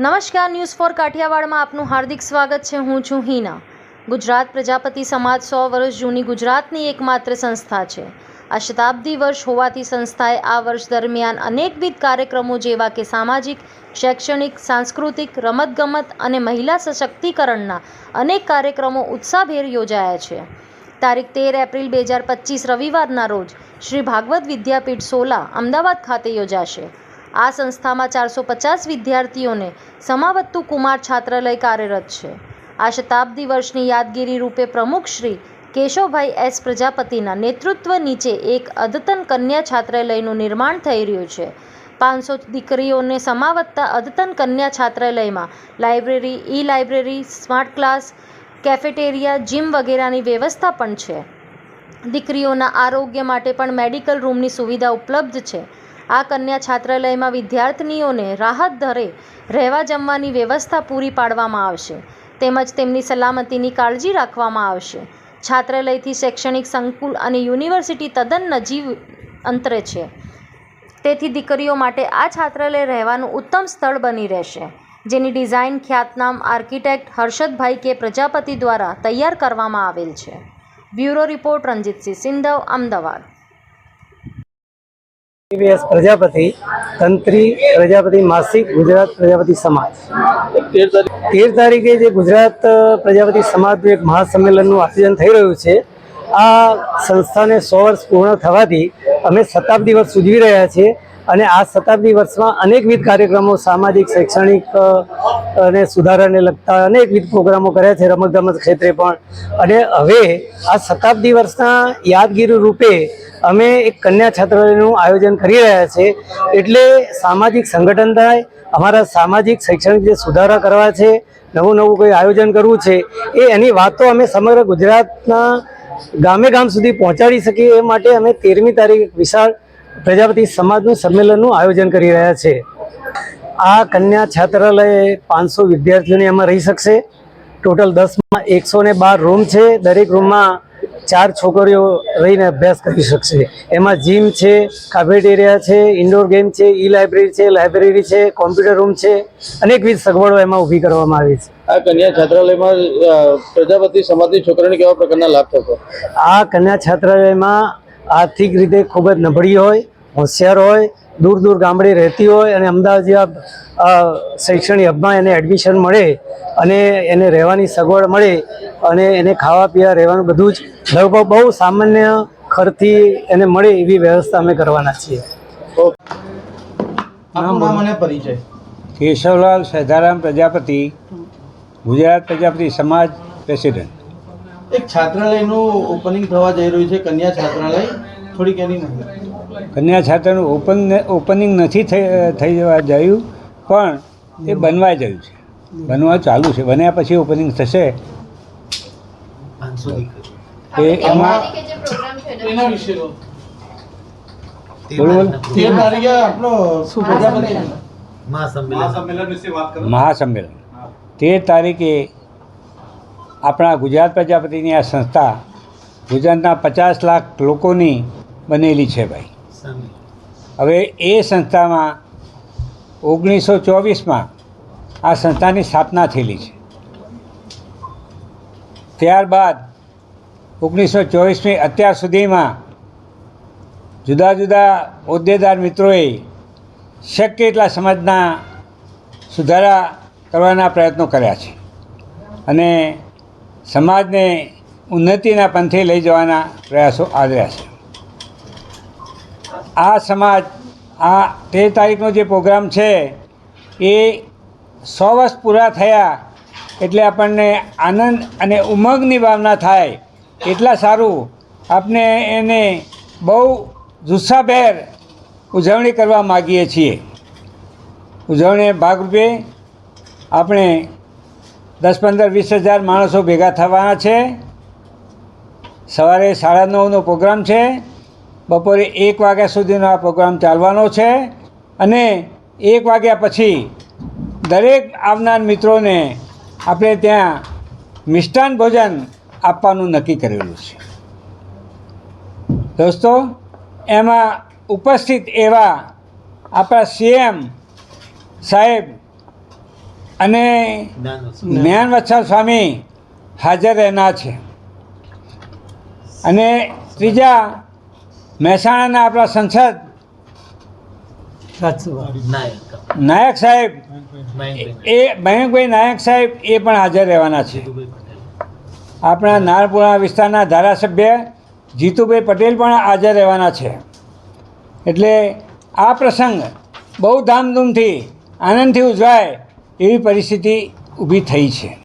નમસ્કાર, news for કાઠિયાવાડમાં આપનું હાર્દિક સ્વાગત છે. હું છું હિના. ગુજરાત પ્રજાપતિ સમાજ 100 વર્ષ જૂની ગુજરાતની એકમાત્ર સંસ્થા છે. આ શતાબ્દી વર્ષ હોવાથી સંસ્થાએ આ વર્ષ દરમિયાન અનેકવિધ કાર્યક્રમો જેવા કે સામાજિક, શૈક્ષણિક, સાંસ્કૃતિક, રમતગમત અને મહિલા સશક્તિકરણના અનેક કાર્યક્રમો ઉત્સાહભેર યોજાયા છે. તારીખ 13 એપ્રિલ 2025 રવિવારના રોજ શ્રી ભાગવત વિદ્યાપીઠ સોલા અમદાવાદ ખાતે યોજાશે. આ સંસ્થામાં 450 વિદ્યાર્થીઓને સમાવતું કુમાર છાત્રાલય કાર્યરત છે. આ શતાબ્દી વર્ષની યાદગીરી રૂપે પ્રમુખ શ્રી કેશવભાઈ એસ પ્રજાપતિના નેતૃત્વ નીચે એક અદ્યતન કન્યા છાત્રાલયનું નિર્માણ થઈ રહ્યું છે. 500 દીકરીઓને સમાવતા અદ્યતન કન્યા છાત્રાલયમાં library, e library, smart class, cafeteria, gym વગેરેની વ્યવસ્થા પણ છે. દીકરીઓના આરોગ્ય માટે પણ મેડિકલ રૂમની સુવિધા ઉપલબ્ધ છે. આ કન્યા છાત્રાલયમાં વિદ્યાર્થીનીઓને રાહત દરે રહેવા જમવાની વ્યવસ્થા પૂરી પાડવામાં આવશે તેમજ તેમની સલામતીની કાળજી રાખવામાં આવશે. છાત્રાલયથી શૈક્ષણિક સંકુલ અને યુનિવર્સિટી તદ્દન નજીવ અંતરે છે. તેથી દીકરીઓ માટે આ છાત્રાલય રહેવાનું ઉત્તમ સ્થળ બની રહેશે, જેની ડિઝાઇન ખ્યાતનામ આર્કિટેક્ટ હર્ષદભાઈ કે પ્રજાપતિ દ્વારા તૈયાર કરવામાં આવેલ છે. બ્યુરો રિપોર્ટ રણજીતસિંહ સિંધવ, અમદાવાદ. પ્રજાપતિ તંત્રી પ્રજાપતિ માસિક ગુજરાત પ્રજાપતિ સમાજ 13 તારીખે જે ગુજરાત પ્રજાપતિ સમાજનું એક મહાસંમેલનનું આયોજન થઈ રહ્યું છે. આ સંસ્થાને 100 વર્ષ પૂર્ણ થવાથી અમે શતાબ્દી વર્ષ ઉજવી રહ્યા છીએ અને આ શતાબ્દી વર્ષમાં અનેકવિધ કાર્યક્રમો સામાજિક, શૈક્ષણિક અને સુધારાને લગતા અનેકવિધ પ્રોગ્રામો કર્યા છે, રમતગમત ક્ષેત્રે પણ. અને હવે આ શતાબ્દી વર્ષના યાદગીરી રૂપે અમે એક કન્યા છાત્રાલયનું આયોજન કરી રહ્યા છે. એટલે સામાજિક સંગઠન થાય, અમારા સામાજિક શૈક્ષણિક જે સુધારા કરવા છે, નવું કોઈ આયોજન કરવું છે, એની વાતો અમે સમગ્ર ગુજરાતના ગામે ગામ સુધી પહોંચાડી શકીએ એ માટે અમે 13મી તારીખ વિશાળ પ્રજાપતિ સમાજનું સંમેલનનું આયોજન કરી રહ્યા છે. આ કન્યા છાત્રાલય 500 વિદ્યાર્થીઓને એમાં રહી શકશે. ટોટલ 10માં 112 રૂમ છે. દરેક રૂમમાં 4 છોકરીઓ રહીને અભ્યાસ કરી શકશે. એમાં જીમ છે, કાફેટેરિયા છે, ઇન્ડોર ગેમ છે, ઈ લાઇબ્રેરી છે, લાઇબ્રેરી છે, કોમ્પ્યુટર રૂમ છે, અનેકવિધ સગવડો એમાં ઊભી કરવામાં આવી છે. આ કન્યા છાત્રાલયમાં પ્રજાપતિ સમાજની છોકરીઓને કેવા પ્રકારના લાભ થતો? આ કન્યા છાત્રાલયમાં આર્થિક રીતે ખૂબ જ નબળી હોય, હોશિયાર હોય, દૂર ગામડે રહેતી હોય અને અમદાવાદ જેવા શૈક્ષણિક હબમાં એને એડમિશન મળે અને એને રહેવાની સગવડ મળે અને એને ખાવા પીવા રહેવાનું બધું જ લગભગ બહુ સામાન્ય ખર્ચથી એને મળે એવી વ્યવસ્થા અમે કરવાના છીએ. આપનું નામ અને પરિચય? કેશવલાલ સદારામ પ્રજાપતિ, ગુજરાત પ્રજાપતિ સમાજ પ્રેસિડેન્ટ. એક છાત્રાલયનું ઓપનિંગ થવા જઈ રહ્યું છે, કન્યા છાત્રાલય, થોડીક એની માહિતી. કન્યા છાત્રાનું ઓપનિંગ નથી થઈ જવા જયું, પણ એ બનવા જયું છે, બનવા ચાલુ છે. બન્યા પછી ઓપનિંગ થશે. એમાં એના વિશે મહાસંમેલન 13 તારીખે આપણા ગુજરાત પ્રજાપતિની આ સંસ્થા ગુજરાતના 50 લાખ લોકોની બનેલી છે ભાઈ. હવે એ સંસ્થામાં 1924માં આ સંસ્થાની સ્થાપના થયેલી છે. ત્યારબાદ 1924ની અત્યાર સુધીમાં જુદા જુદા હોદ્દેદાર મિત્રોએ શક્ય એટલા સમાજના સુધારા કરવાના પ્રયત્નો કર્યા છે અને સમાજને ઉન્નતિના પંથે લઈ જવાના પ્રયાસો આદર્યા છે. આ સમાજ આ 13 તારીખનો જે પ્રોગ્રામ છે એ 100 વર્ષ પૂરા થયા એટલે આપણને આનંદ અને ઉમંગની ભાવના થાય. એટલા સારું આપણે એને બહુ જુસ્સાભેર ઉજવણી કરવા માગીએ છીએ. ઉજવણી ભાગરૂપે આપણે 10, 15, 20 હજાર માણસો ભેગા થવાના છે. સવારે 9:30નો પ્રોગ્રામ છે. બપોરે 1 વાગ્યા સુધીનો આ પ્રોગ્રામ ચાલવાનો છે અને 1 વાગ્યા પછી દરેક આવનાર મિત્રોને આપણે ત્યાં મિષ્ટાન ભોજન આપવાનું નક્કી કરેલું છે. દોસ્તો, એમાં ઉપસ્થિત એવા આપણા CM સાહેબ અને જ્ઞાનવત્સલ સ્વામી હાજર રહેનાર છે. અને ત્રીજા મહેસાણાના આપણા સંસદ નાયક સાહેબ એ મયંકભાઈ નાયક સાહેબ એ પણ હાજર રહેવાના છે. આપણા નારપુરા વિસ્તારના ધારાસભ્ય જીતુભાઈ પટેલ પણ હાજર રહેવાના છે. એટલે આ પ્રસંગ બહુ ધામધૂમથી આનંદથી ઉજવાય એવી પરિસ્થિતિ ઊભી થઈ છે.